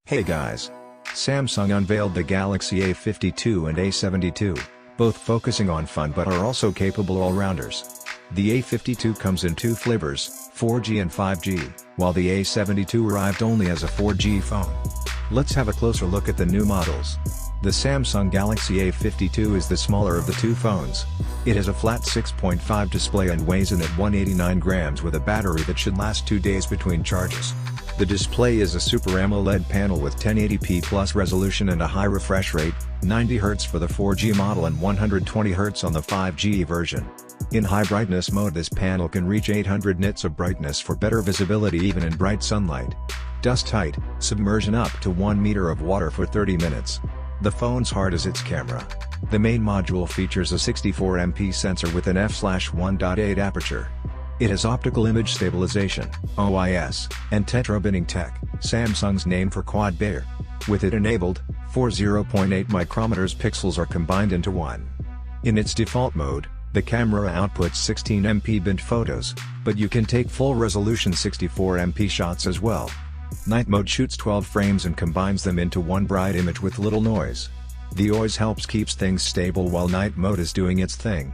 Hey guys! Samsung unveiled the Galaxy A52 and A72, both focusing on fun but are also capable all-rounders. The A52 comes in two flavors, 4G and 5G, while the A72 arrived only as a 4G phone. Let's have a closer look at the new models. The Samsung Galaxy A52 is the smaller of the two phones. It has a flat 6.5 display and weighs in at 189 grams with a battery that should last 2 days between charges. The display is a Super AMOLED panel with 1080p plus resolution and a high refresh rate, 90Hz for the 4G model and 120Hz on the 5G version. In high brightness mode, this panel can reach 800 nits of brightness for better visibility even in bright sunlight. Dust tight, submersion up to 1 meter of water for 30 minutes. The phone's heart is its camera. The main module features a 64MP sensor with an f/1.8 aperture. It has Optical Image Stabilization, OIS, and Tetra-binning tech, Samsung's name for quad Bayer. With it enabled, 0.8 micrometers pixels are combined into one. In its default mode, the camera outputs 16MP bint photos, but you can take full-resolution 64MP shots as well. Night mode shoots 12 frames and combines them into one bright image with little noise. The OIS helps keeps things stable while night mode is doing its thing.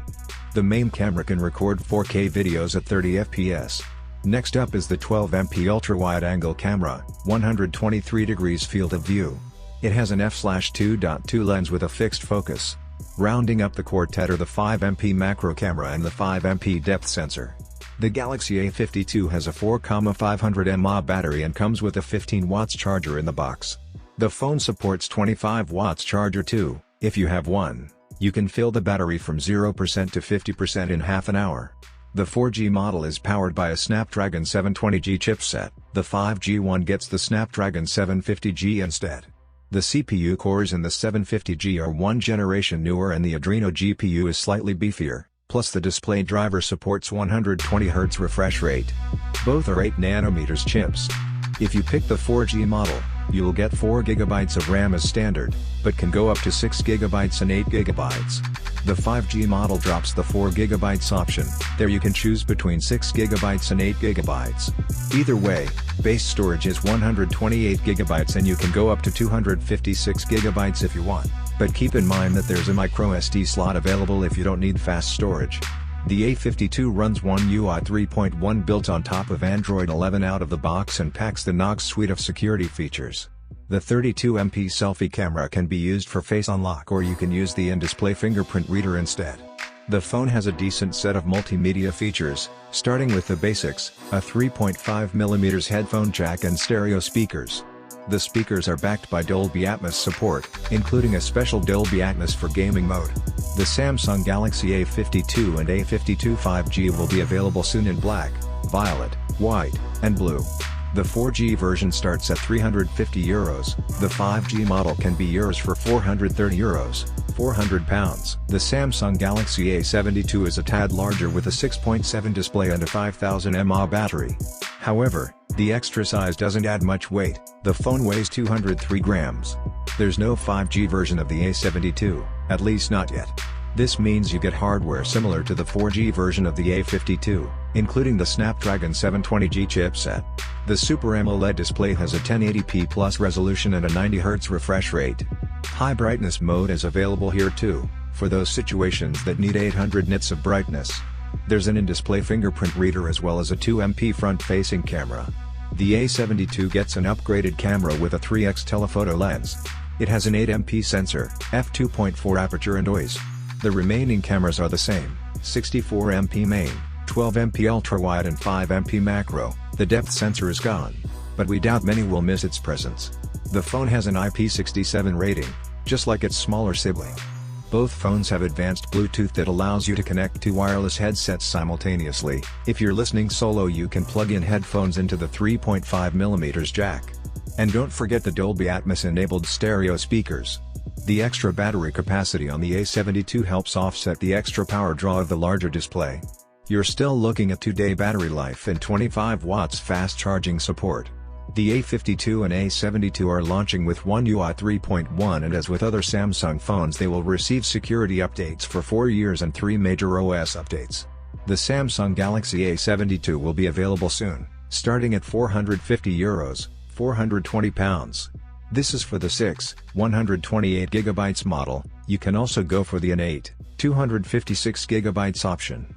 The main camera can record 4K videos at 30 fps. Next up is the 12MP ultra-wide-angle camera, 123 degrees field of view. It has an f/2.2 lens with a fixed focus. Rounding up the quartet are the 5MP macro camera and the 5MP depth sensor. The Galaxy A52 has a 4,500 mAh battery and comes with a 15 watts charger in the box. The phone supports 25 watts charger too, if you have one. You can fill the battery from 0% to 50% in half an hour. The 4G model is powered by a Snapdragon 720G chipset, the 5G one gets the Snapdragon 750G instead. The CPU cores in the 750G are one generation newer and the Adreno GPU is slightly beefier, plus the display driver supports 120Hz refresh rate. Both are 8nm chips. If you pick the 4G model, you'll get 4GB of RAM as standard, but can go up to 6GB and 8GB. The 5G model drops the 4GB option, there you can choose between 6GB and 8GB. Either way, base storage is 128GB and you can go up to 256GB if you want, but keep in mind that there's a microSD slot available if you don't need fast storage. The A52 runs One UI 3.1 built on top of Android 11 out of the box and packs the Knox suite of security features. The 32MP selfie camera can be used for face unlock or you can use the in-display fingerprint reader instead. The phone has a decent set of multimedia features, starting with the basics, a 3.5mm headphone jack and stereo speakers. The speakers are backed by Dolby Atmos support, including a special Dolby Atmos for gaming mode. The Samsung Galaxy A52 and A52 5G will be available soon in black, violet, white, and blue. The 4G version starts at €350. The 5G model can be yours for €430, £400. The Samsung Galaxy A72 is a tad larger with a 6.7 display and a 5000 mAh battery. However, the extra size doesn't add much weight, the phone weighs 203 grams. There's no 5G version of the A72, at least not yet. This means you get hardware similar to the 4G version of the A52, including the Snapdragon 720G chipset. The Super AMOLED display has a 1080p plus resolution and a 90Hz refresh rate. High brightness mode is available here too, for those situations that need 800 nits of brightness. There's an in-display fingerprint reader as well as a 2MP front-facing camera. The A72 gets an upgraded camera with a 3x telephoto lens. It has an 8MP sensor, f2.4 aperture and OIS. The remaining cameras are the same, 64MP main, 12MP ultra-wide and 5MP macro. The depth sensor is gone, but we doubt many will miss its presence. The phone has an IP67 rating, just like its smaller sibling. Both phones have advanced Bluetooth that allows you to connect two wireless headsets simultaneously. If you're listening solo, you can plug in headphones into the 3.5mm jack. And don't forget the Dolby Atmos enabled stereo speakers. The extra battery capacity on the A72 helps offset the extra power draw of the larger display. You're still looking at 2-day battery life and 25 watts fast charging support. The A52 and A72 are launching with One UI 3.1 and as with other Samsung phones they will receive security updates for 4 years and 3 major OS updates. The Samsung Galaxy A72 will be available soon, starting at €450, £420. This is for the 6, 128GB model. You can also go for the N8, 256GB option.